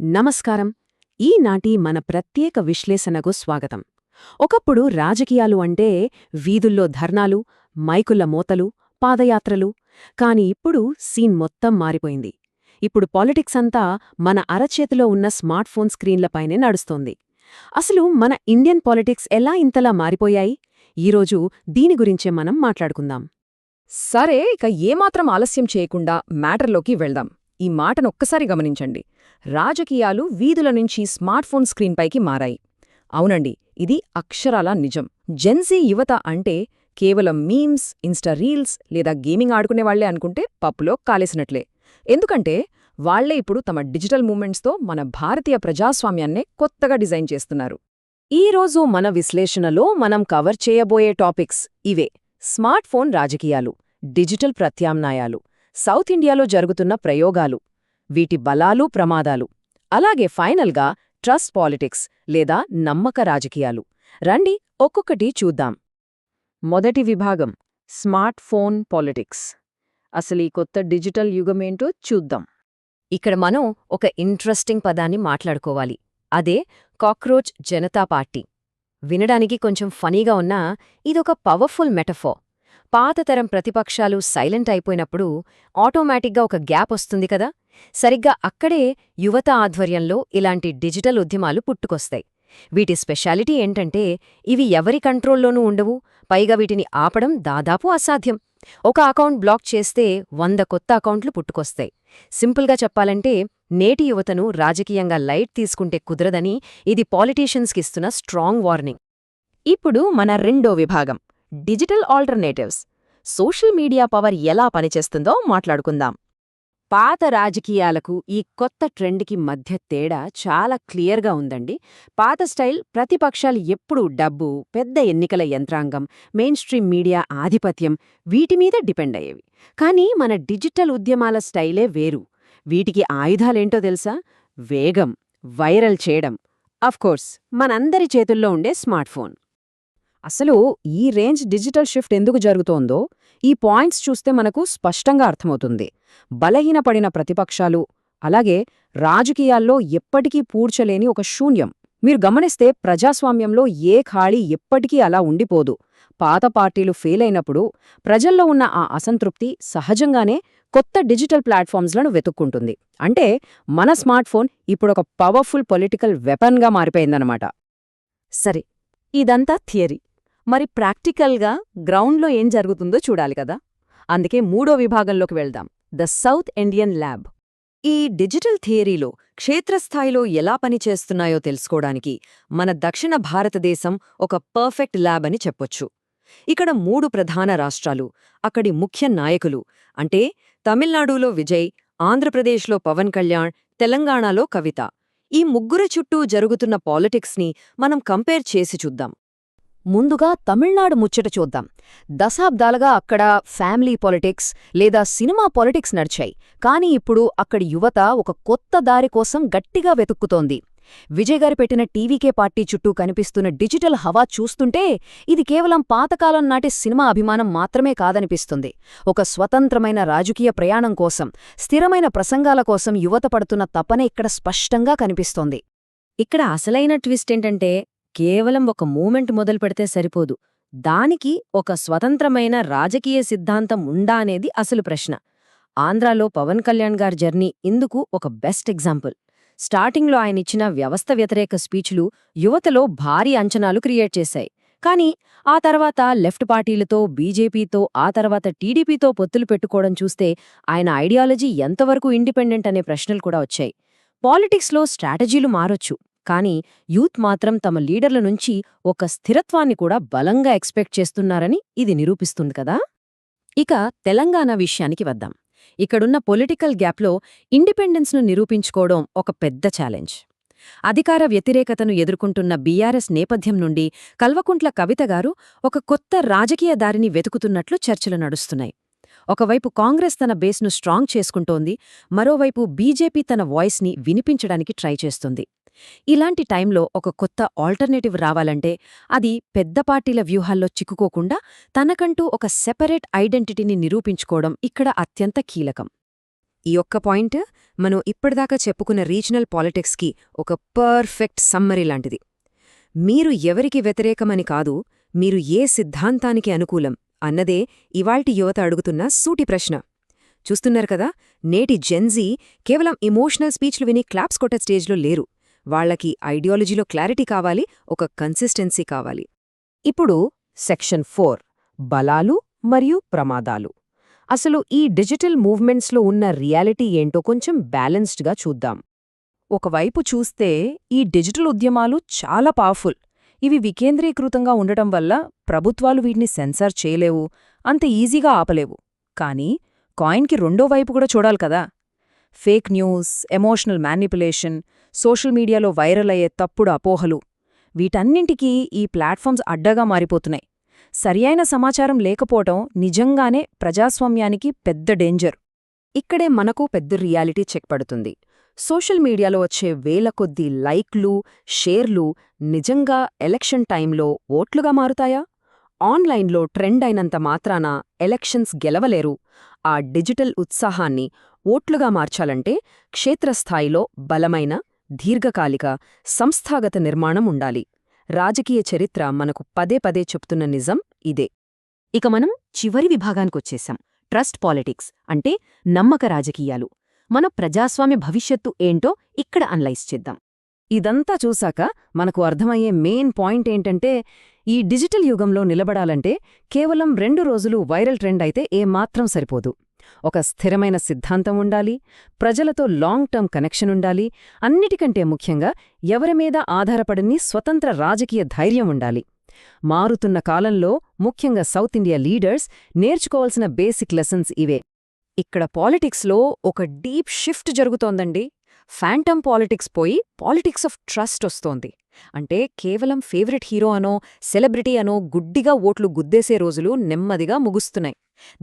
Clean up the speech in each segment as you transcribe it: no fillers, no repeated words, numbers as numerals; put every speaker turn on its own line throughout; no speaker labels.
నమస్కారం. ఈనాటి మన ప్రత్యేక విశ్లేషణకు స్వాగతం. ఒకప్పుడు రాజకీయాలు అంటే వీధుల్లో ధర్నాలు, మైకుల మోతలు, పాదయాత్రలు. కాని ఇప్పుడు సీన్ మొత్తం మారిపోయింది. ఇప్పుడు పాలిటిక్స్ అంతా మన అరచేతిలో ఉన్న స్మార్ట్ ఫోన్ స్క్రీన్లపైనే నడుస్తోంది. అసలు మన ఇండియన్ పాలిటిక్స్ ఎలా ఇంతలా మారిపోయాయి? ఈరోజు దీని గురించే మనం మాట్లాడుకుందాం.
సరే, ఇక ఏమాత్రం ఆలస్యం చేయకుండా మ్యాటర్లోకి వెళ్దాం. ఈ మాటనొక్కసారి గమనించండి. రాజకీయాలు వీధుల నుంచి స్మార్ట్ ఫోన్ స్క్రీన్పైకి మారాయి. అవునండి, ఇది అక్షరాలా నిజం. జెన్జీ యువత అంటే కేవలం మీమ్స్, ఇన్స్టా రీల్స్ లేదా గేమింగ్ ఆడుకునేవాళ్లే అనుకుంటే పప్పులో కాలేసినట్లే. ఎందుకంటే వాళ్లే ఇప్పుడు తమ డిజిటల్ మూమెంట్స్తో మన భారతీయ ప్రజాస్వామ్యాన్నే కొత్తగా డిజైన్ చేస్తున్నారు.
ఈరోజు మన విశ్లేషణలో మనం కవర్ చేయబోయే టాపిక్స్ ఇవే: స్మార్ట్ ఫోన్ రాజకీయాలు, డిజిటల్ ప్రత్యామ్నాయాలు, సౌత్ ఇండియాలో జరుగుతున్న ప్రయోగాలు, వీటి బలాలు ప్రమాదాలు, అలాగే ఫైనల్గా ట్రస్ట్ పాలిటిక్స్ లేదా నమ్మక రాజకీయాలు. రండి ఒక్కొక్కటి చూద్దాం. మొదటి విభాగం: స్మార్ట్ ఫోన్ పాలిటిక్స్. అసలు ఈ కొత్త డిజిటల్ యుగమేంటో చూద్దాం. ఇక్కడ మనం ఒక ఇంట్రెస్టింగ్ పదాన్ని మాట్లాడుకోవాలి. అదే కాక్రోచ్ జనతా పార్టీ. వినడానికి కొంచెం ఫనీగా ఉన్నా ఇదొక పవర్ఫుల్ మెటఫోర్. పాతతరం ప్రతిపక్షాలు సైలెంట్ అయిపోయినప్పుడు ఆటోమేటిక్గా ఒక గ్యాప్ వస్తుంది కదా. సరిగ్గా అక్కడే యువత ఆధ్వర్యంలో ఇలాంటి డిజిటల్ ఉద్యమాలు పుట్టుకొస్తాయి. వీటి స్పెషాలిటీ ఏంటంటే ఇవి ఎవరి కంట్రోల్లోనూ ఉండవు, పైగా వీటిని ఆపడం దాదాపు అసాధ్యం. ఒక అకౌంట్ బ్లాక్ చేస్తే 100 కొత్త అకౌంట్లు పుట్టుకొస్తాయి. సింపుల్గా చెప్పాలంటే నేటి యువతను రాజకీయంగా లైట్ తీసుకుంటే కుదరదని ఇది పాలిటీషియన్స్కిస్తున్న స్ట్రాంగ్ వార్నింగ్. ఇప్పుడు మన రెండో విభాగం: digital alternatives. Social media power ఎలా పనిచేస్తుందో మాట్లాడుకుందాం. పాత రాజకీయాలకు ఈ కొత్త ట్రెండ్కి మధ్య తేడా చాలా క్లియర్గా ఉందండి. పాత స్టైల్ ప్రతిపక్షాలు ఎప్పుడూ డబ్బు, పెద్ద ఎన్నికల యంత్రాంగం, మెయిన్ స్ట్రీమ్ మీడియా ఆధిపత్యం వీటిమీద డిపెండ్ అయ్యేవి. కానీ మన డిజిటల్ ఉద్యమాల స్టైలే వేరు. వీటికి ఆయుధాలేంటో తెలుసా? వేగం, వైరల్ చేయడం, అఫ్కోర్స్ మనందరి చేతుల్లో ఉండే స్మార్ట్ ఫోన్.
అసలు ఈ రేంజ్ డిజిటల్ షిఫ్ట్ ఎందుకు జరుగుతోందో ఈ పాయింట్స్ చూస్తే మనకు స్పష్టంగా అర్థమవుతుంది. బలహీనపడిన ప్రతిపక్షాలు, అలాగే రాజకీయాల్లో ఎప్పటికీ పూడ్చలేని ఒక శూన్యం. మీరు గమనిస్తే ప్రజాస్వామ్యంలో ఏ ఖాళీ ఎప్పటికీ అలా ఉండిపోదు. పాత పార్టీలు ఫెయిల్ అయినప్పుడు ప్రజల్లో ఉన్న ఆ అసంతృప్తి సహజంగానే కొత్త డిజిటల్ ప్లాట్ఫామ్స్లను వెతుక్కుంటుంది. అంటే మన స్మార్ట్ ఫోన్ ఇప్పుడొక పవర్ఫుల్ పొలిటికల్ వెపన్గా మారిపోయిందన్నమాట.
సరే, ఇదంతా థియరీ. మరి ప్రాక్టికల్గా గ్రౌండ్లో ఏం జరుగుతుందో చూడాలి కదా. అందుకే మూడో విభాగంలోకి వెళ్దాం: ద సౌత్ ఇండియన్ ల్యాబ్. ఈ డిజిటల్ థియరీలో క్షేత్రస్థాయిలో ఎలా పనిచేస్తున్నాయో తెలుసుకోవడానికి మన దక్షిణ భారతదేశం ఒక పర్ఫెక్ట్ ల్యాబ్ అని చెప్పొచ్చు. ఇక్కడ 3 ప్రధాన రాష్ట్రాలు, అక్కడి ముఖ్య నాయకులు అంటే తమిళనాడులో విజయ్, ఆంధ్రప్రదేశ్లో పవన్ కళ్యాణ్, తెలంగాణలో కవిత, ఈ ముగ్గురు చుట్టూ జరుగుతున్న పాలిటిక్స్ని మనం కంపేర్ చేసి చూద్దాం.
ముందుగా తమిళనాడు ముచ్చట చూద్దాం. దశాబ్దాలుగా అక్కడ ఫ్యామిలీ పాలిటిక్స్ లేదా సినిమా పాలిటిక్స్ నడిచాయి. కానీ ఇప్పుడు అక్కడి యువత ఒక కొత్త దారి కోసం గట్టిగా వెతుక్కుతోంది. విజయ్ గారు పెట్టిన టీవీకే పార్టీ చుట్టూ కనిపిస్తున్న డిజిటల్ హవా చూస్తుంటే ఇది కేవలం పాతకాలం నాటి సినిమా అభిమానం మాత్రమే కాదనిపిస్తుంది. ఒక స్వతంత్రమైన రాజకీయ ప్రయాణం కోసం, స్థిరమైన ప్రసంగాల కోసం యువత పడుతున్న తపన ఇక్కడ స్పష్టంగా కనిపిస్తోంది.
ఇక్కడ అసలైన ట్విస్ట్ ఏంటంటే కేవలం ఒక మూమెంట్ మొదలు పెడితే సరిపోదు, దానికి ఒక స్వతంత్రమైన రాజకీయ సిద్ధాంతం ఉందా అనేది అసలు ప్రశ్న. ఆంధ్రాలో పవన్ కళ్యాణ్ గారి జర్నీ ఇందుకు ఒక బెస్ట్ ఎగ్జాంపుల్. స్టార్టింగ్లో ఆయనిచ్చిన వ్యవస్థ వ్యతిరేక స్పీచ్లు యువతలో భారీ అంచనాలు క్రియేట్ చేశాయి. కానీ ఆ తర్వాత లెఫ్ట్ పార్టీలతో, బీజేపీతో, ఆ తర్వాత టీడీపీతో పొత్తులు పెట్టుకోవడం చూస్తే ఆయన ఐడియాలజీ ఎంతవరకు ఇండిపెండెంట్ అనే ప్రశ్నలు కూడా వచ్చాయి. పాలిటిక్స్లో స్ట్రాటజీలు మారొచ్చు, కానీ యూత్ మాత్రం తమ లీడర్ల నుంచి ఒక స్థిరత్వాన్ని కూడా బలంగా ఎక్స్పెక్ట్ చేస్తున్నారని ఇది నిరూపిస్తుంది కదా. ఇక తెలంగాణ విషయానికి వద్దాం. ఇక్కడున్న పొలిటికల్ గ్యాప్లో ఇండిపెండెన్స్ను నిరూపించుకోవడం ఒక పెద్ద ఛాలెంజ్. అధికార వ్యతిరేకతను ఎదుర్కొంటున్న బీఆర్ఎస్ నేపథ్యం నుండి కల్వకుంట్ల కవిత గారు ఒక కొత్త రాజకీయ దారిని వెతుకుతున్నట్లు చర్చలు నడుస్తున్నాయి. ఒకవైపు కాంగ్రెస్ తన బేస్ను స్ట్రాంగ్ చేసుకుంటోంది, మరోవైపు బీజేపీ తన వాయిస్ని వినిపించడానికి ట్రై చేస్తుంది. ఇలాంటి టైంలో ఒక కొత్త ఆల్టర్నేటివ్ రావాలంటే అది పెద్ద పార్టీల వ్యూహాల్లో చిక్కుకోకుండా తనకంటూ ఒక సెపరేట్ ఐడెంటిటీని నిరూపించుకోవడం ఇక్కడ అత్యంత కీలకం.
ఈ ఒక్క పాయింట్ మనం ఇప్పటిదాకా చెప్పుకున్న రీజనల్ పాలిటిక్స్కి ఒక పర్ఫెక్ట్ సమ్మరీ లాంటిది. మీరు ఎవరికి వ్యతిరేకమని కాదు, మీరు ఏ సిద్ధాంతానికి అనుకూలం అన్నదే ఇవాల్టి యువత అడుగుతున్న సూటి ప్రశ్న. చూస్తున్నారు కదా, నేటి జెన్జీ కేవలం ఎమోషనల్ స్పీచ్లు విని క్లాప్స్ కొట్టే స్టేజ్లో లేరు. వాళ్లకి ఐడియాలజీలో క్లారిటీ కావాలి, ఒక కన్సిస్టెన్సీ కావాలి. ఇప్పుడు సెక్షన్ 4 బలాలు మరియు ప్రమాదాలు. అసలు ఈ డిజిటల్ మూవ్మెంట్స్లో ఉన్న రియాలిటీ ఏంటో కొంచెం బ్యాలెన్స్డ్గా చూద్దాం.
ఒకవైపు చూస్తే ఈ డిజిటల్ ఉద్యమాలు చాలా పవర్ఫుల్. ఇవి వికేంద్రీకృతంగా ఉండటం వల్ల ప్రభుత్వాలు వీటిని సెన్సార్ చేయలేవు, అంత ఈజీగా ఆపలేవు. కానీ కాయిన్కి రెండో వైపు కూడా చూడాలి కదా. Fake news, emotional manipulation, social మీడియాలో వైరల్ అయ్యే తప్పుడు అపోహలు, వీటన్నింటికీ ఈ ప్లాట్ఫామ్స్ అడ్డగా మారిపోతున్నాయి. సరియైన సమాచారం లేకపోవటం నిజంగానే ప్రజాస్వామ్యానికి పెద్ద డేంజర్.
ఇక్కడే మనకు పెద్ద రియాలిటీ చెక్ పడుతుంది. సోషల్ మీడియాలో వచ్చే వేల కొద్దీ లైక్లు, షేర్లు నిజంగా ఎలక్షన్ టైంలో ఓట్లుగా మారుతాయా? ఆన్లైన్లో ట్రెండ్ అయినంత మాత్రాన ఎలక్షన్స్ గెలవలేరు. ఆ డిజిటల్ ఉత్సాహాన్ని ఓట్లుగా మార్చాలంటే క్షేత్రస్థాయిలో బలమైన, దీర్ఘకాలిక, సంస్థాగత నిర్మాణం ఉండాలి. రాజకీయ చరిత్ర మనకు పదే పదే చెప్తున్న నిజం ఇదే. ఇక మనం చివరి విభాగానికొచ్చేశాం. ట్రస్ట్ పాలిటిక్స్ అంటే నమ్మక రాజకీయాలు. మన ప్రజాస్వామ్య భవిష్యత్తు ఏంటో ఇక్కడ అనలైజ్ చేద్దాం.
ఇదంతా చూశాక మనకు అర్థమయ్యే మెయిన్ పాయింట్ ఏంటంటే, ఈ డిజిటల్ యుగంలో నిలబడాలంటే కేవలం 2 రోజులు వైరల్ ట్రెండ్ అయితే ఏమాత్రం సరిపోదు. ఒక స్థిరమైన సిద్ధాంతం ఉండాలి, ప్రజలతో లాంగ్ టర్మ్ కనెక్షన్ ఉండాలి, అన్నిటికంటే ముఖ్యంగా ఎవరిమీద ఆధారపడని స్వతంత్ర రాజకీయ ధైర్యం ఉండాలి. మారుతున్న కాలంలో ముఖ్యంగా సౌత్ ఇండియా లీడర్స్ నేర్చుకోవాల్సిన బేసిక్ లెసన్స్ ఇవే.
ఇక్కడ పాలిటిక్స్లో ఒక డీప్ షిఫ్ట్ జరుగుతోందండి. ఫ్యాంటమ్ పాలిటిక్స్ పోయి పాలిటిక్స్ ఆఫ్ ట్రస్ట్ వస్తోంది. అంటే కేవలం ఫేవరెట్ హీరో అనో, సెలబ్రిటీ అనో గుడ్డిగా ఓట్లు గుద్దేసే రోజులు నెమ్మదిగా ముగుస్తున్నాయి.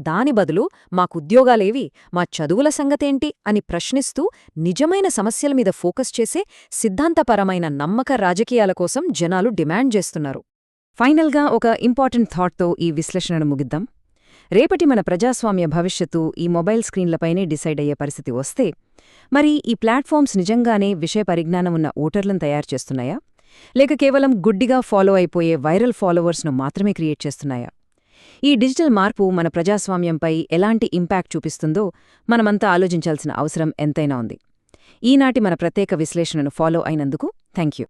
దాని బదులు మాకుద్యోగాలేవి, మా చదువుల సంగతేంటి అని ప్రశ్నిస్తూ నిజమైన సమస్యల మీద ఫోకస్ చేసే సిద్ధాంతపరమైన నమ్మక రాజకీయాల కోసం జనాలు డిమాండ్ చేస్తున్నారు.
ఫైనల్గా ఒక ఇంపార్టెంట్ థాట్తో ఈ విశ్లేషణను ముగిద్దాం. రేపటి మన ప్రజాస్వామ్య భవిష్యత్తు ఈ మొబైల్ స్క్రీన్లపైనే డిసైడ్ అయ్యే పరిస్థితి వస్తే, మరి ఈ ప్లాట్ఫామ్స్ నిజంగానే విషయ పరిజ్ఞానం ఉన్న ఓటర్లను తయారు చేస్తున్నాయా? లేక కేవలం గుడ్డిగా ఫాలో అయిపోయే వైరల్ ఫాలోవర్స్ను మాత్రమే క్రియేట్ చేస్తున్నాయా? ఈ డిజిటల్ మార్పు మన ప్రజాస్వామ్యంపై ఎలాంటి ఇంపాక్ట్ చూపిస్తుందో మనమంతా ఆలోచించాల్సిన అవసరం ఎంతైనా ఉంది. ఈనాటి మన ప్రత్యేక విశ్లేషణను ఫాలో అయినందుకు థాంక్యూ.